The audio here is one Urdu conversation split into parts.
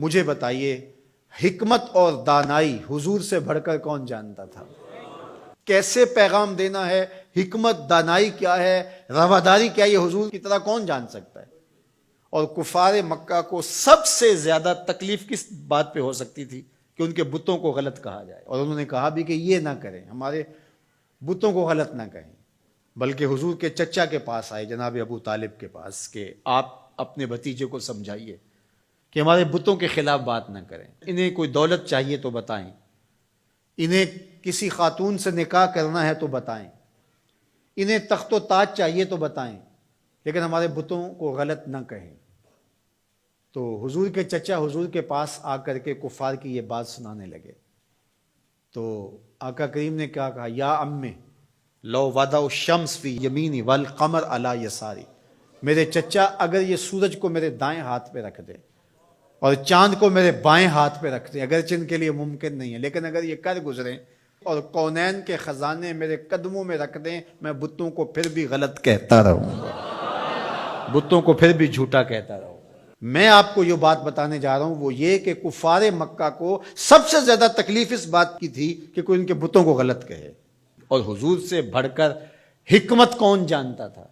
مجھے بتائیے حکمت اور دانائی حضور سے بڑھ کر کون جانتا تھا؟ کیسے پیغام دینا ہے، حکمت دانائی کیا ہے، رواداری کیا ہے، یہ حضور کی طرح کون جان سکتا ہے؟ اور کفار مکہ کو سب سے زیادہ تکلیف کس بات پہ ہو سکتی تھی کہ ان کے بتوں کو غلط کہا جائے، اور انہوں نے کہا بھی کہ یہ نہ کریں، ہمارے بتوں کو غلط نہ کہیں، بلکہ حضور کے چچا کے پاس آئے، جناب ابو طالب کے پاس، کہ آپ اپنے بھتیجے کو سمجھائیے کہ ہمارے بتوں کے خلاف بات نہ کریں، انہیں کوئی دولت چاہیے تو بتائیں، انہیں کسی خاتون سے نکاح کرنا ہے تو بتائیں، انہیں تخت و تاج چاہیے تو بتائیں، لیکن ہمارے بتوں کو غلط نہ کہیں۔ تو حضور کے چچا حضور کے پاس آ کر کے کفار کی یہ بات سنانے لگے، تو آقا کریم نے کیا کہا؟ یا امی لو وضع الشمس فی یمینی والقمر علی یساری، میرے چچا اگر یہ سورج کو میرے دائیں ہاتھ پہ رکھ دے اور چاند کو میرے بائیں ہاتھ پہ رکھ دیں، اگرچہ ان کے لیے ممکن نہیں ہے، لیکن اگر یہ کر گزریں اور کونین کے خزانے میرے قدموں میں رکھ دیں، میں بتوں کو پھر بھی غلط کہتا رہوں گا، بتوں کو پھر بھی جھوٹا کہتا رہوں گا۔ میں آپ کو یہ بات بتانے جا رہا ہوں وہ یہ کہ کفار مکہ کو سب سے زیادہ تکلیف اس بات کی تھی کہ کوئی ان کے بتوں کو غلط کہے، اور حضور سے بڑھ کر حکمت کون جانتا تھا؟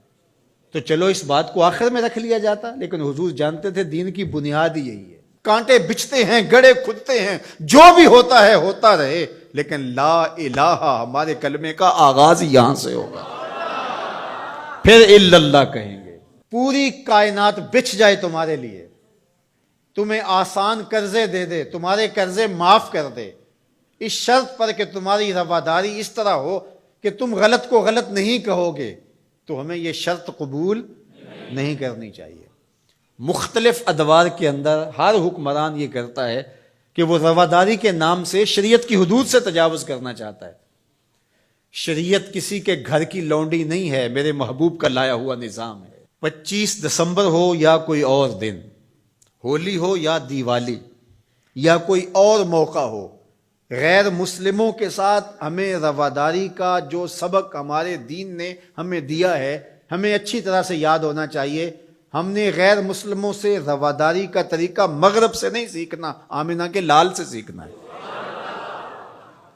تو چلو اس بات کو آخر میں رکھ لیا جاتا، لیکن حضور جانتے تھے دین کی بنیاد ہی یہی ہے، کانٹے بچھتے ہیں، گڑے کھدتے ہیں، جو بھی ہوتا ہے ہوتا رہے، لیکن لا الہ ہمارے کلمے کا آغاز یہاں سے ہوگا، پھر الا اللہ کہیں گے۔ پوری کائنات بچھ جائے تمہارے لیے، تمہیں آسان قرضے دے دے، تمہارے قرضے معاف کر دے، اس شرط پر کہ تمہاری رواداری اس طرح ہو کہ تم غلط کو غلط نہیں کہو گے، تو ہمیں یہ شرط قبول نہیں کرنی چاہیے۔ مختلف ادوار کے اندر ہر حکمران یہ کرتا ہے کہ وہ رواداری کے نام سے شریعت کی حدود سے تجاوز کرنا چاہتا ہے۔ شریعت کسی کے گھر کی لونڈی نہیں ہے، میرے محبوب کا لایا ہوا نظام ہے۔ 25 دسمبر ہو یا کوئی اور دن، ہولی ہو یا دیوالی یا کوئی اور موقع ہو، غیر مسلموں کے ساتھ ہمیں رواداری کا جو سبق ہمارے دین نے ہمیں دیا ہے ہمیں اچھی طرح سے یاد ہونا چاہیے۔ ہم نے غیر مسلموں سے رواداری کا طریقہ مغرب سے نہیں سیکھنا، آمنہ کے لال سے سیکھنا ہے۔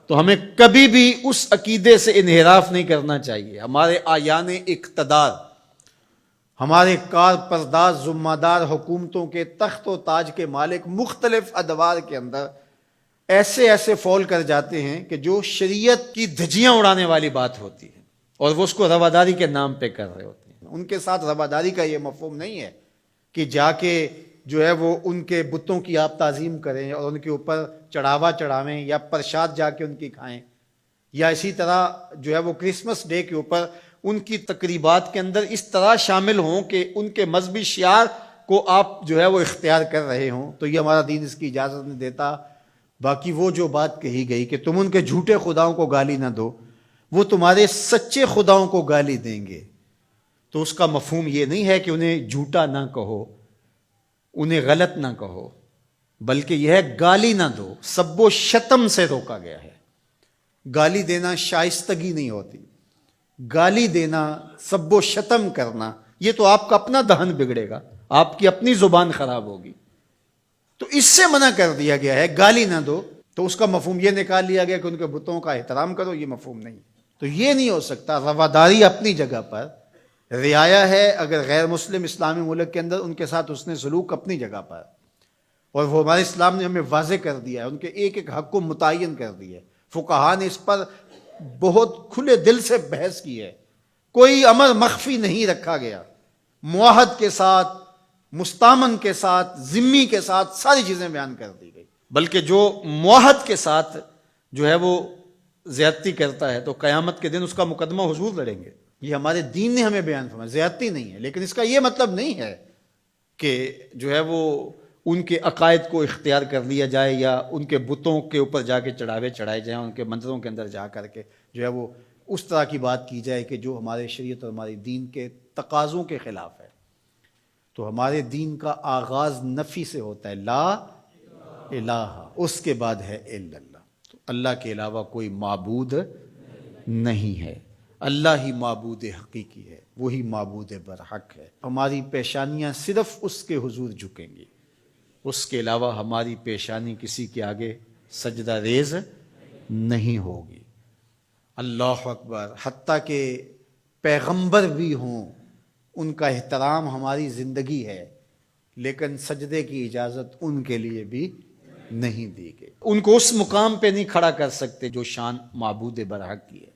تو ہمیں کبھی بھی اس عقیدے سے انحراف نہیں کرنا چاہیے۔ ہمارے آیان اقتدار، ہمارے کار پرداز ذمہ دار حکومتوں کے تخت و تاج کے مالک مختلف ادوار کے اندر ایسے فول کر جاتے ہیں کہ جو شریعت کی دھجیاں اڑانے والی بات ہوتی ہے، اور وہ اس کو رواداری کے نام پہ کر رہے ہوتے ہیں۔ ان کے ساتھ رواداری کا یہ مفہوم نہیں ہے کہ جا کے جو ہے وہ ان کے بتوں کی آپ تعظیم کریں اور ان کے اوپر چڑھاوا چڑھاویں یا پرشاد جا کے ان کی کھائیں، یا اسی طرح جو ہے وہ کرسمس ڈے کے اوپر ان کی تقریبات کے اندر اس طرح شامل ہوں کہ ان کے مذہبی شعار کو آپ جو ہے وہ اختیار کر رہے ہوں، تو یہ ہمارا دین اس کی اجازت نہیں دیتا۔ باقی وہ جو بات کہی گئی کہ تم ان کے جھوٹے خداؤں کو گالی نہ دو، وہ تمہارے سچے خداؤں کو گالی دیں گے، تو اس کا مفہوم یہ نہیں ہے کہ انہیں جھوٹا نہ کہو، انہیں غلط نہ کہو، بلکہ یہ ہے گالی نہ دو۔ سب و شتم سے روکا گیا ہے۔ گالی دینا شائستگی نہیں ہوتی، گالی دینا، سب و شتم کرنا، یہ تو آپ کا اپنا دہن بگڑے گا، آپ کی اپنی زبان خراب ہوگی، تو اس سے منع کر دیا گیا ہے گالی نہ دو۔ تو اس کا مفہوم یہ نکال لیا گیا کہ ان کے بتوں کا احترام کرو، یہ مفہوم نہیں۔ تو یہ نہیں ہو سکتا۔ رواداری اپنی جگہ پر، رعایا ہے اگر غیر مسلم اسلامی ملک کے اندر ان کے ساتھ حسن سلوک اپنی جگہ پر، اور وہ ہمارے اسلام نے ہمیں واضح کر دیا ہے، ان کے ایک ایک حق کو متعین کر دیا ہے۔ فقہا نے اس پر بہت کھلے دل سے بحث کی ہے، کوئی امر مخفی نہیں رکھا گیا، معاہد کے ساتھ، مستامن کے ساتھ، ذمی کے ساتھ ساری چیزیں بیان کر دی گئی، بلکہ جو معاہد کے ساتھ جو ہے وہ زیادتی کرتا ہے تو قیامت کے دن اس کا مقدمہ حضور لڑیں گے۔ یہ ہمارے دین نے ہمیں بیان فرمایا، زیادتی نہیں ہے، لیکن اس کا یہ مطلب نہیں ہے کہ جو ہے وہ ان کے عقائد کو اختیار کر لیا جائے یا ان کے بتوں کے اوپر جا کے چڑھاوے چڑھائے جائیں، ان کے مندروں کے اندر جا کر کے جو ہے وہ اس طرح کی بات کی جائے کہ جو ہمارے شریعت اور ہمارے دین کے تقاضوں کے خلاف ہے۔ تو ہمارے دین کا آغاز نفی سے ہوتا ہے، لا الہ، اس کے بعد ہے الا اللہ، تو اللہ کے علاوہ کوئی معبود نہیں ہے، اللہ ہی معبود حقیقی ہے، وہی معبود برحق ہے۔ ہماری پیشانیاں صرف اس کے حضور جھکیں گی، اس کے علاوہ ہماری پیشانی کسی کے آگے سجدہ ریز نہیں ہوگی۔ اللہ اکبر، حتیٰ کہ پیغمبر بھی ہوں ان کا احترام ہماری زندگی ہے، لیکن سجدے کی اجازت ان کے لیے بھی نہیں دی گئی۔ ان کو اس مقام پہ نہیں کھڑا کر سکتے جو شان معبود برحق کی ہے۔